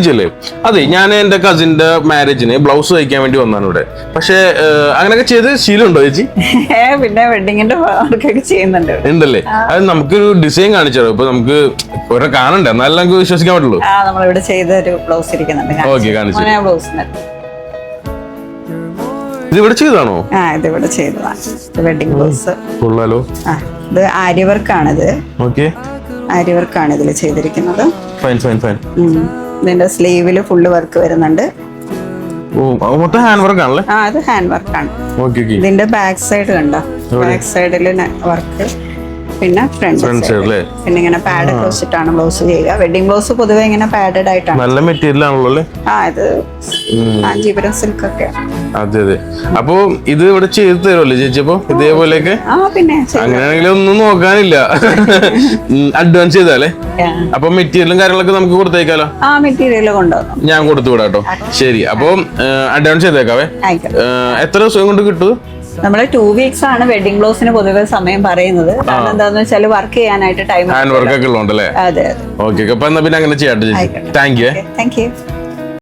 ജില്ലേ അതെ, ഞാൻ എന്റെ കസിന്റെ മാരേജിന് ബ്ലൗസ് തയ്ക്കാൻ വേണ്ടി വന്നാണ് ഇവിടെ. പക്ഷെ അങ്ങനെയൊക്കെ ചെയ്ത് ശീലമുണ്ടോ ചേച്ചി? പിന്നെ വെഡിങ്ങിന്റെ വർക്കൊക്കെ ചെയ്യുന്നുണ്ട് ഉണ്ടല്ലേ? അത് നമുക്കൊരു ഡിസൈൻ കാണിച്ചോ, ഇപ്പൊ നമുക്ക് ഓരോ കാണണ്ടേ, എന്നാലും നമുക്ക് വിശ്വസിക്കാൻ പറ്റുള്ളൂ. നമ്മളിവിടെ ചെയ്ത ഒരു ബ്ലൗസ് ഇരിക്കുന്നുണ്ട്. ഓക്കെ, കാണിച്ചു. ബ്ലൗസിന് ഇത് ഇവിടെ ചെയ്താണോ? ഇതിവിടെ ചെയ്തതാണ് വെഡിങ് ബ്ലൗസ്. കൊള്ളാലോ. ഇത് ആര്യവർക്കാണിത്. ഓക്കെ, ആര്യവർക്കാണ് ഇതിൽ ചെയ്തിരിക്കുന്നത്. Fine fine fine. ഇതിന്റെ സ്ലീവില് ഫുള്ള് വർക്ക് വരുന്നുണ്ട്. മൊത്തം ഹാൻഡ് വർക്ക് ആണല്ലേ? ഇത് ഹാൻഡ് വർക്കാണ്. ഓക്കെ. ഇതിന്റെ ബാക്ക് സൈഡ് കണ്ടോ? ബാക്ക് സൈഡില് വർക്ക്, പിന്നെ ഫ്രണ്ട് സൈഡ്. പിന്നെ ഇങ്ങനെ പാഡ് ഒക്കെ വെച്ചിട്ടാണ് ബ്ലൗസ് ചെയ്യുക. വെഡിങ് ബ്ലൗസ് പൊതുവെ ഇങ്ങനെ പാഡഡ് ആയിട്ടാണ്. നല്ല മെറ്റീരിയൽ ആണല്ലോ അല്ലേ? ഇത് കാഞ്ചീപുരം സിൽക്ക് ഒക്കെ. അതെ അതെ. അപ്പൊ ഇത് ഇവിടെ ചെയ്ത് തരുമല്ലേ ചേച്ചി? അപ്പൊ ഇതേപോലെയൊക്കെ പിന്നെ അങ്ങനെയാണെങ്കിൽ ഒന്നും നോക്കാനില്ല, അഡ്വാൻസ് ചെയ്താലേ. അപ്പൊ മെറ്റീരിയലും കാര്യങ്ങളൊക്കെ നമുക്ക് കൊടുത്തേക്കാലോ? മെറ്റീരിയൽ കൊണ്ടുവന്നു ഞാൻ കൊടുത്തു വിടാട്ടോ. ശരി, അപ്പൊ അഡ്വാൻസ് ചെയ്തേക്കാവേ. എത്ര ദിവസം കൊണ്ട് കിട്ടും? നമ്മള് 2 weeks ആണ് വെഡിങ് ബ്ലൗസിന് പൊതുവെ സമയം പറയുന്നത്. കാരണം എന്താന്ന് വെച്ചാൽ വർക്ക് ചെയ്യാനായിട്ട് ടൈം, ഹാൻഡ് വർക്ക് ഒക്കെ ഉള്ളതുകൊണ്ടല്ലേ? അതെ. ഓക്കെ, അപ്പൊ എന്നാ പിന്നെ അങ്ങനെ ചെയ്യാട്ടെ ചേച്ചി. Thank you.